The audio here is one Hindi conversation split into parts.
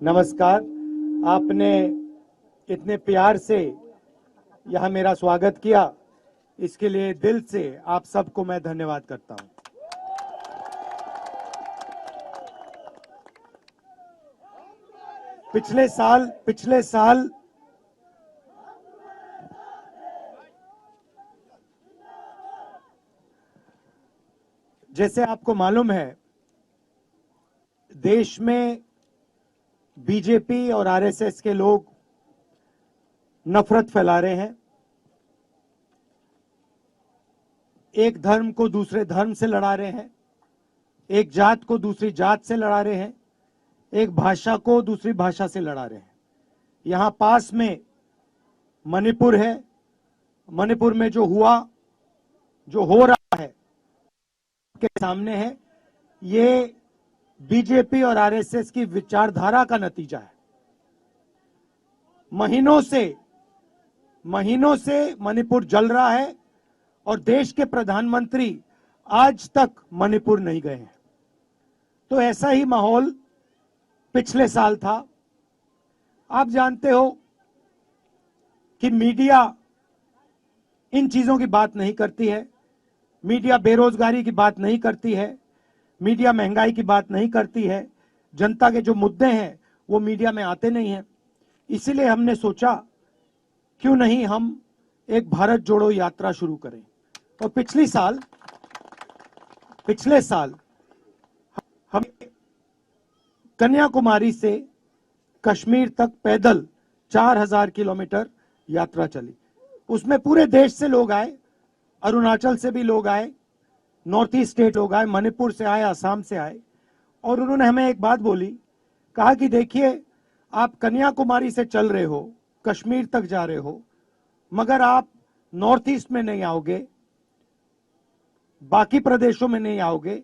नमस्कार। आपने इतने प्यार से यहाँ मेरा स्वागत किया, इसके लिए दिल से आप सबको मैं धन्यवाद करता हूँ। पिछले साल जैसे आपको मालूम है, देश में बीजेपी और आरएसएस के लोग नफरत फैला रहे हैं। एक धर्म को दूसरे धर्म से लड़ा रहे हैं, एक जात को दूसरी जात से लड़ा रहे हैं, एक भाषा को दूसरी भाषा से लड़ा रहे हैं। यहां पास में मणिपुर है। मणिपुर में जो हो रहा है के सामने है। ये बीजेपी और आरएसएस की विचारधारा का नतीजा है। महीनों से मणिपुर जल रहा है और देश के प्रधानमंत्री आज तक मणिपुर नहीं गए हैं। तो ऐसा ही माहौल पिछले साल था। आप जानते हो कि मीडिया इन चीजों की बात नहीं करती है। मीडिया बेरोजगारी की बात नहीं करती है, मीडिया महंगाई की बात नहीं करती है। जनता के जो मुद्दे हैं वो मीडिया में आते नहीं हैं। इसीलिए हमने सोचा क्यों नहीं हम एक भारत जोड़ो यात्रा शुरू करें। और पिछले साल हम कन्याकुमारी से कश्मीर तक पैदल 4000 किलोमीटर यात्रा चली। उसमें पूरे देश से लोग आए, अरुणाचल से भी लोग आए, नॉर्थ ईस्ट स्टेट लोग आए, मणिपुर से आए, असम से आए। और उन्होंने हमें एक बात बोली, कहा कि देखिए, आप कन्याकुमारी से चल रहे हो, कश्मीर तक जा रहे हो, मगर आप नॉर्थ ईस्ट में नहीं आओगे, बाकी प्रदेशों में नहीं आओगे,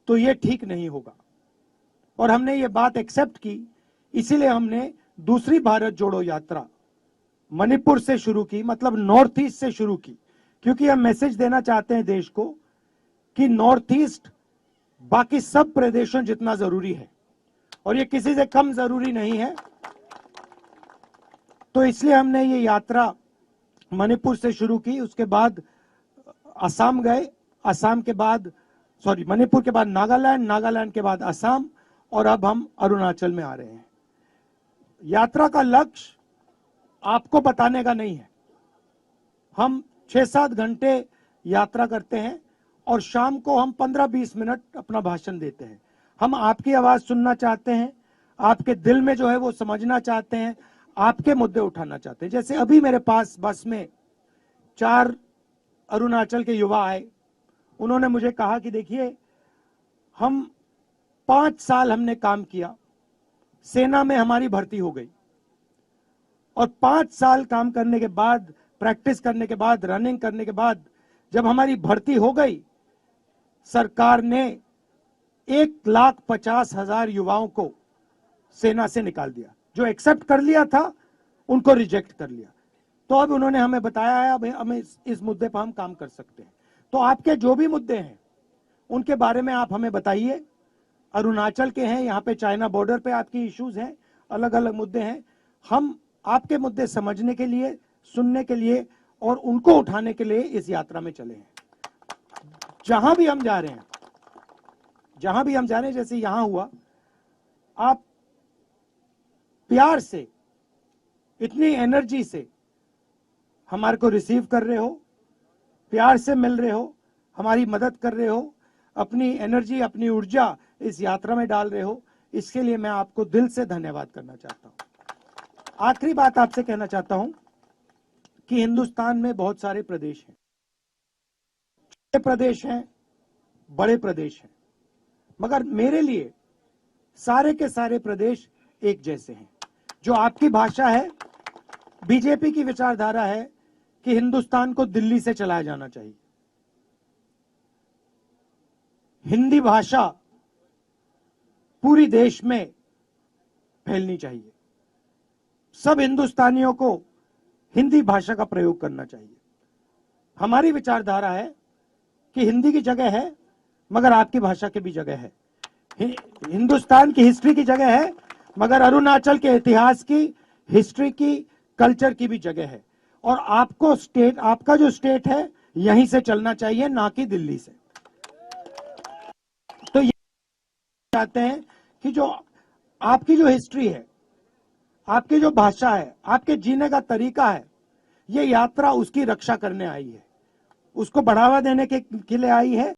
तो ये ठीक नहीं होगा। और हमने ये बात एक्सेप्ट की। इसीलिए हमने दूसरी भारत जोड़ो यात्रा मणिपुर से शुरू की, मतलब नॉर्थ ईस्ट से शुरू की, क्योंकि हम मैसेज देना चाहते हैं देश को कि नॉर्थ ईस्ट बाकी सब प्रदेशों जितना जरूरी है और ये किसी से कम जरूरी नहीं है। तो इसलिए हमने ये यात्रा मणिपुर से शुरू की। उसके बाद असम गए, असम के बाद मणिपुर के बाद नागालैंड, नागालैंड के बाद असम, और अब हम अरुणाचल में आ रहे हैं। यात्रा का लक्ष्य आपको बताने का नहीं है। हम 6-7 घंटे यात्रा करते हैं और शाम को हम 15-20 मिनट अपना भाषण देते हैं। हम आपकी आवाज सुनना चाहते हैं, आपके दिल में जो है वो समझना चाहते हैं, आपके मुद्दे उठाना चाहते हैं। जैसे अभी मेरे पास बस में 4 अरुणाचल के युवा आए। उन्होंने मुझे कहा कि देखिए, हम 5 साल हमने काम किया, सेना में हमारी भर्ती हो गई, और 5 साल काम करने के बाद, प्रैक्टिस करने के बाद, रनिंग करने के बाद जब हमारी भर्ती हो गई, सरकार ने 1,50,000 युवाओं को सेना से निकाल दिया। जो एक्सेप्ट कर लिया था उनको रिजेक्ट कर लिया। तो अब उन्होंने हमें बताया है हमें इस मुद्दे पर हम काम कर सकते हैं। तो आपके जो भी मुद्दे हैं उनके बारे में आप हमें बताइए। अरुणाचल के हैं, यहाँ पे चाइना बॉर्डर पे आपकी इश्यूज हैं, अलग अलग मुद्दे हैं। हम आपके मुद्दे समझने के लिए, सुनने के लिए और उनको उठाने के लिए इस यात्रा में चले हैं। जहां भी हम जा रहे हैं, जैसे यहां हुआ, आप प्यार से, इतनी एनर्जी से हमारे को रिसीव कर रहे हो, प्यार से मिल रहे हो, हमारी मदद कर रहे हो, अपनी एनर्जी, अपनी ऊर्जा इस यात्रा में डाल रहे हो। इसके लिए मैं आपको दिल से धन्यवाद करना चाहता हूं। आखिरी बात आपसे कहना चाहता हूं कि हिंदुस्तान में बहुत सारे प्रदेश हैं, छोटे प्रदेश हैं, बड़े प्रदेश हैं, मगर मेरे लिए सारे के सारे प्रदेश एक जैसे हैं। जो आपकी भाषा है, बीजेपी की विचारधारा है कि हिंदुस्तान को दिल्ली से चलाया जाना चाहिए। हिंदी भाषा पूरी देश में फैलनी चाहिए। सब हिंदुस्तानियों को हिंदी भाषा का प्रयोग करना चाहिए। हमारी विचारधारा है कि हिंदी की जगह है, मगर आपकी भाषा की भी जगह है। हिंदुस्तान की हिस्ट्री की जगह है, मगर अरुणाचल के इतिहास की, हिस्ट्री की, कल्चर की भी जगह है। और आपको स्टेट, आपका जो स्टेट है यहीं से चलना चाहिए, ना कि दिल्ली से। तो ये चाहते हैं कि जो आपकी जो हिस्ट्री है, आपकी जो भाषा है, आपके जीने का तरीका है, ये यात्रा उसकी रक्षा करने आई है, उसको बढ़ावा देने के लिए आई है।